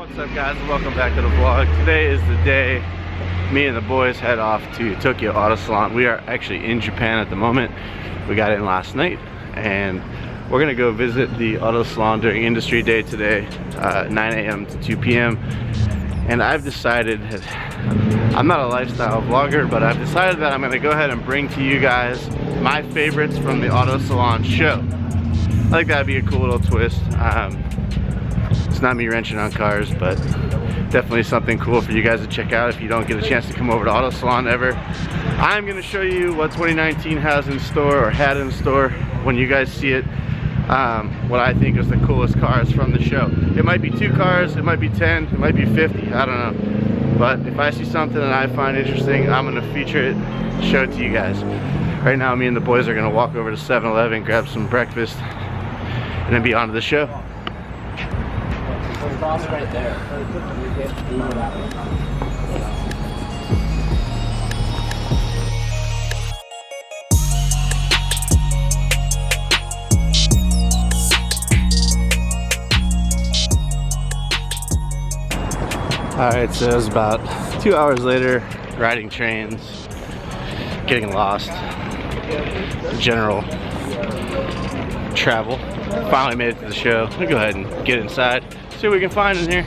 What's up guys, and welcome back to the vlog. Today is the day me and the boys head off to Tokyo Auto Salon. We are actually in Japan at the moment. We got in last night and we're gonna go visit the auto salon during industry day today, 9 a.m. to 2 p.m. And I've decided, I'm not a lifestyle vlogger, but I've decided that I'm gonna go ahead and bring to you guys my favorites from the auto salon show. I think that'd be a cool little twist. It's not me wrenching on cars, but definitely something cool for you guys to check out if you don't get a chance to come over to Auto Salon ever. I'm going to show you what 2019 has in store, or had in store, when you guys see it. What I think is the coolest cars from the show. It might be 2 cars, it might be 10, it might be 50, I don't know. But if I see something that I find interesting, I'm going to feature it, show it to you guys. Right now, me and the boys are going to walk over to 7-Eleven, grab some breakfast, and then be on to the show. Right there. Alright, so it was about 2 hours later, riding trains, getting lost, general travel. Finally made it to the show. We'll go ahead and get inside, see what we can find in here.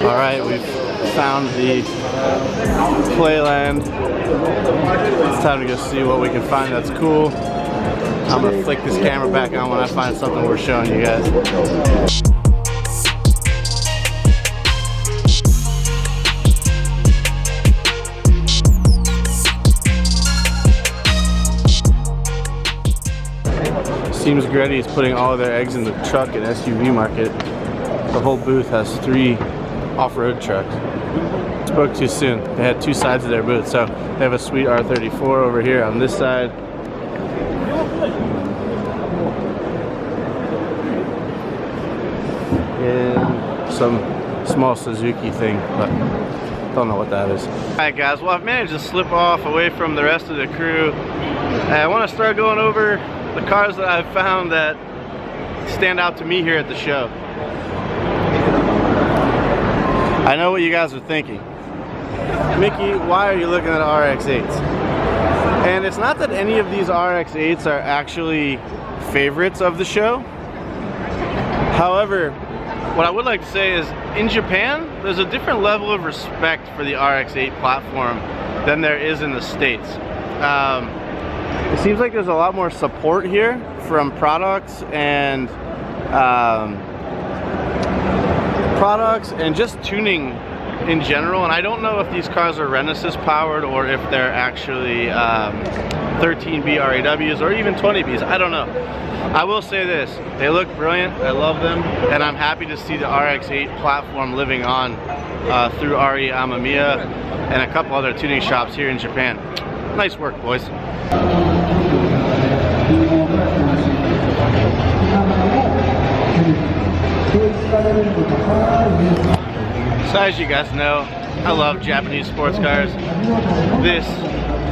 Alright, we've found the playland. It's time to go see what we can find that's cool. I'm gonna flick this camera back on when I find something worth showing you guys. Seems Gretti's putting all of their eggs in the truck and SUV market. The whole booth has 3 off-road trucks. Spoke too soon. They had 2 sides of their booth, so they have a sweet R34 over here on this side. And some small Suzuki thing, but don't know what that is. Alright guys, well I've managed to slip off away from the rest of the crew. I want to start going over the cars that I've found that stand out to me here at the show. I know what you guys are thinking. Mickey, why are you looking at RX-8s? And it's not that any of these RX-8s are actually favorites of the show. However, what I would like to say is, in Japan, there's a different level of respect for the RX-8 platform than there is in the States. It seems like there's a lot more support here from products and just tuning in general. And I don't know if these cars are Renesas powered or if they're actually 13B RAWs or even 20Bs. I don't know. I will say this, they look brilliant, I love them, and I'm happy to see the RX-8 platform living on through RE Amamiya and a couple other tuning shops here in Japan. Nice work, boys. So as you guys know, I love Japanese sports cars. This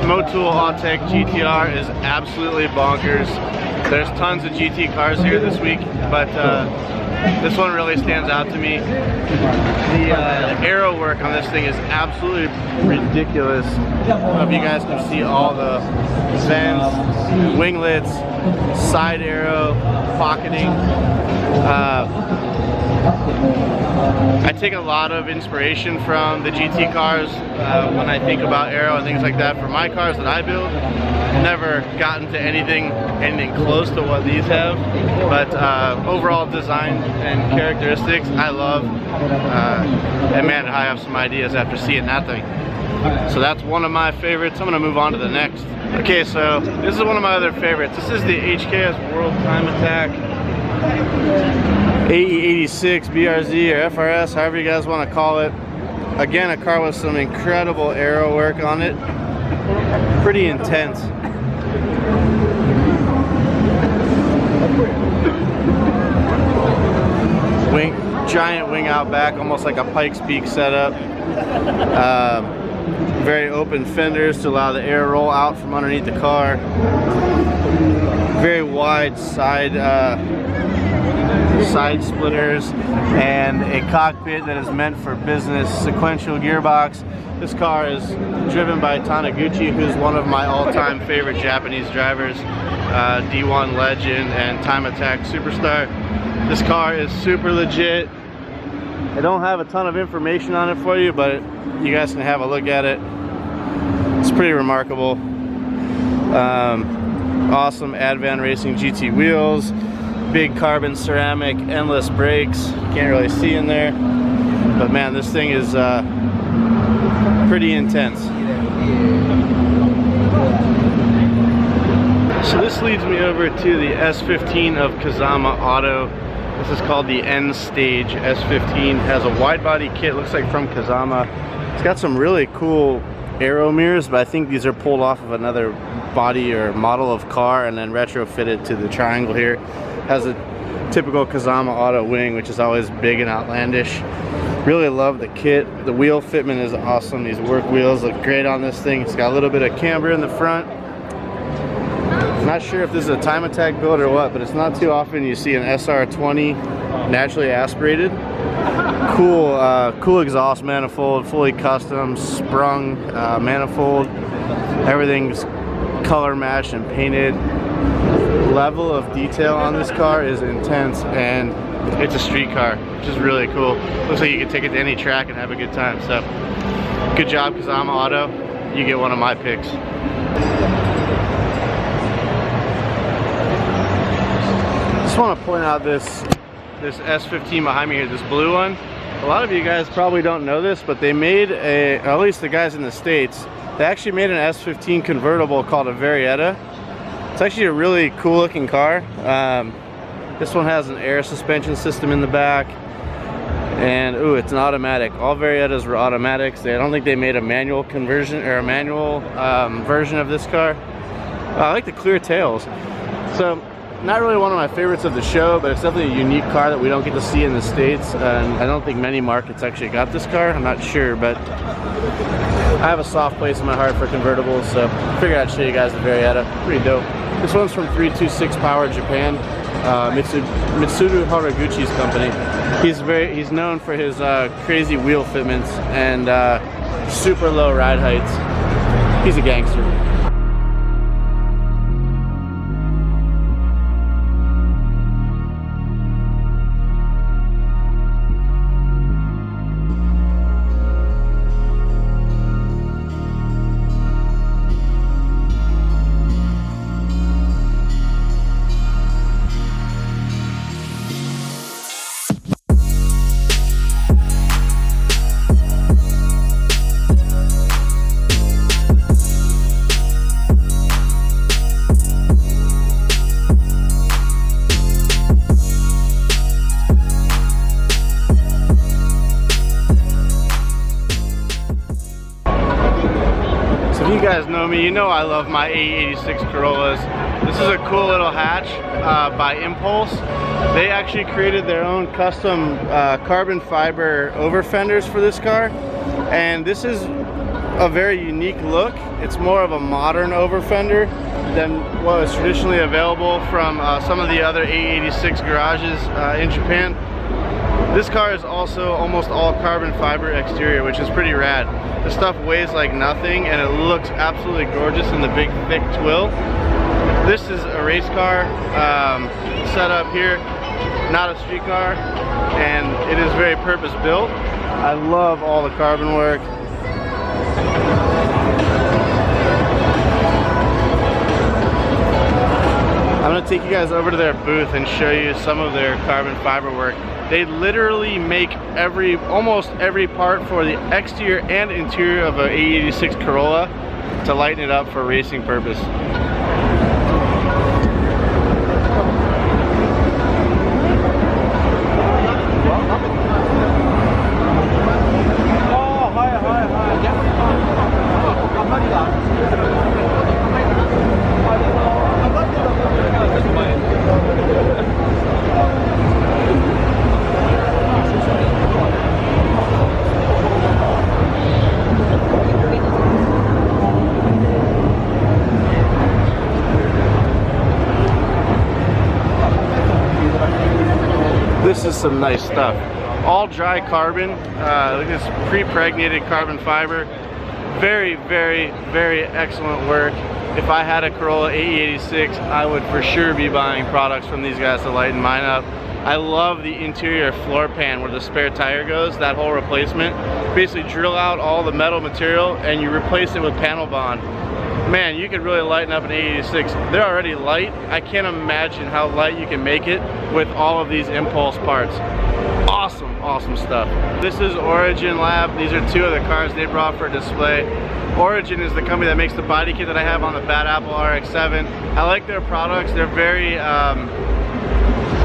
Motul Autech GTR is absolutely bonkers. There's tons of GT cars here this week, but this one really stands out to me. The aero work on this thing is absolutely ridiculous. I don't know if you guys can see all the vents, winglets, side aero, pocketing. I take a lot of inspiration from the GT cars when I think about aero and things like that for my cars that I build. Never gotten to anything close to what these have, but overall design and characteristics I love, and man, I have some ideas after seeing that thing. So that's one of my favorites. I'm gonna move on to the next. Okay, so this is one of my other favorites. This is the HKS World Time Attack AE86 BRZ or FRS, however you guys want to call it. Again, a car with some incredible aero work on it. Pretty intense. giant wing out back, almost like a Pikes Peak setup. Very open fenders to allow the air roll out from underneath the car. Very wide side splitters, and a cockpit that is meant for business. Sequential gearbox. This car is driven by Taniguchi, who's one of my all-time favorite Japanese drivers, D1 legend and time attack superstar. This car is super legit. I don't have a ton of information on it for you, but you guys can have a look at it. It's pretty remarkable. Awesome Advan Racing GT wheels, big carbon ceramic endless brakes. Can't really see in there, but man, this thing is pretty intense. So this leads me over to the S15 of Kazama Auto. This is called the N Stage S15. Has a wide body kit, looks like from Kazama. It's got some really cool aero mirrors, but I think these are pulled off of another body or model of car and then retrofitted to the triangle here. Has a typical Kazama Auto wing, which is always big and outlandish. Really love the kit. The wheel fitment is awesome. These work wheels look great on this thing. It's got a little bit of camber in the front. Not sure if this is a time attack build or what, but it's not too often you see an SR20 naturally aspirated. Cool exhaust manifold, fully custom, sprung manifold. Everything's color matched and painted. Level of detail on this car is intense, and it's a street car, which is really cool. Looks like you can take it to any track and have a good time. So, good job, Kazama Auto. You get one of my picks. Just want to point out this S15 behind me here, this blue one. A lot of you guys probably don't know this, but they made or at least the guys in the States, they actually made an S15 convertible called a Varietta. It's actually a really cool looking car. This one has an air suspension system in the back, and ooh, it's an automatic. All Variettas were automatics. I don't think they made a manual conversion or a manual version of this car. I like the clear tails. So, not really one of my favorites of the show, but it's definitely a unique car that we don't get to see in the States, and I don't think many markets actually got this car. I'm not sure, but I have a soft place in my heart for convertibles, so I figured I'd show you guys the Varietta. Pretty dope. This one's from 326 Power Japan, Mitsuru Haraguchi's company. He's known for his crazy wheel fitments and super low ride heights. He's a gangster. You guys know me, you know I love my 886 Corollas. This is a cool little hatch by Impulse. They actually created their own custom carbon fiber over fenders for this car, and this is a very unique look. It's more of a modern over fender than what was traditionally available from some of the other 886 garages in Japan. This car is also almost all carbon fiber exterior, which is pretty rad. The stuff weighs like nothing, and it looks absolutely gorgeous in the big, thick twill. This is a race car set up here, not a street car, and it is very purpose-built. I love all the carbon work. I'm going to take you guys over to their booth and show you some of their carbon fiber work. They literally make almost every part for the exterior and interior of an 886 Corolla to lighten it up for racing purpose. is some nice stuff. All dry carbon. Look at this pre-pregnated carbon fiber. Very, very, very excellent work. If I had a Corolla AE86, I would for sure be buying products from these guys to lighten mine up. I love the interior floor pan where the spare tire goes, that whole replacement. Basically drill out all the metal material and you replace it with panel bond. Man, you could really lighten up an AE86. They're already light. I can't imagine how light you can make it with all of these impulse parts. Awesome, awesome stuff. This is Origin Lab. These are two of the cars they brought for display. Origin is the company that makes the body kit that I have on the Bad Apple RX-7. I like their products. They're very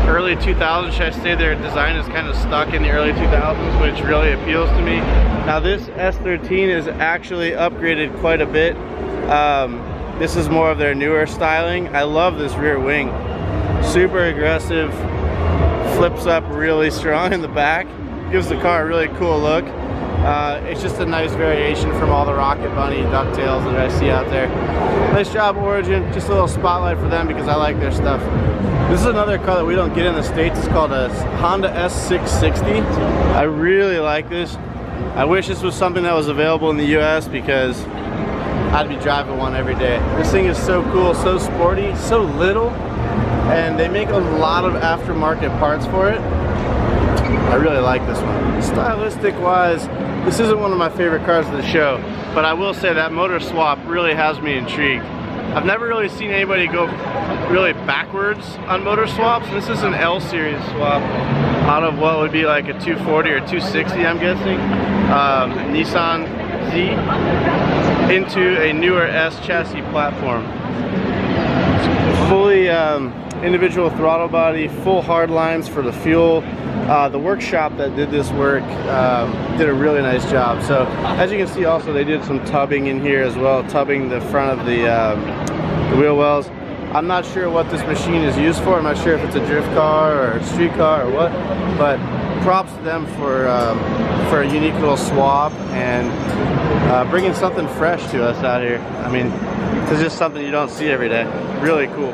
early 2000s, should I say. Their design is kind of stuck in the early 2000s, which really appeals to me. Now this S13 is actually upgraded quite a bit. This is more of their newer styling. I love this rear wing. Super aggressive, flips up really strong in the back, gives the car a really cool look. It's just a nice variation from all the Rocket Bunny ducktails that I see out there. Nice job, Origin. Just a little spotlight for them because I like their stuff. This is another car that we don't get in the States. It's called a Honda S660. I really like this. I wish this was something that was available in the US because I'd be driving one every day. This thing is so cool, so sporty, so little, and they make a lot of aftermarket parts for it. I really like this one. Stylistic wise, this isn't one of my favorite cars of the show, but I will say that motor swap really has me intrigued. I've never really seen anybody go really backwards on motor swaps. This is an L series swap out of what would be like a 240 or 260, I'm guessing. Nissan Z into a newer S chassis platform. Fully individual throttle body, full hard lines for the fuel. The workshop that did this work did a really nice job. So as you can see also they did some tubbing in here as well, tubbing the front of the wheel wells. I'm not sure what this machine is used for. I'm not sure if it's a drift car or a street car or what, but props to them for a unique little swap and bringing something fresh to us out here. I mean, it's just something you don't see every day. Really cool.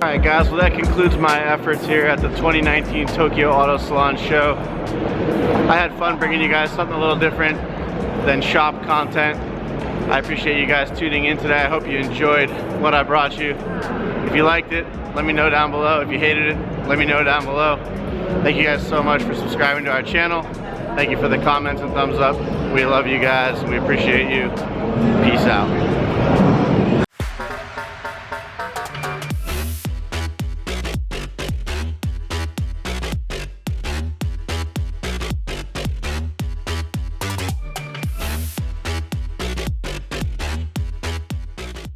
Alright guys, well that concludes my efforts here at the 2019 Tokyo Auto Salon show. I had fun bringing you guys something a little different than shop content. I appreciate you guys tuning in today. I hope you enjoyed what I brought you. If you liked it, let me know down below. If you hated it, let me know down below. Thank you guys so much for subscribing to our channel. Thank you for the comments and thumbs up. We love you guys and we appreciate you. Peace out.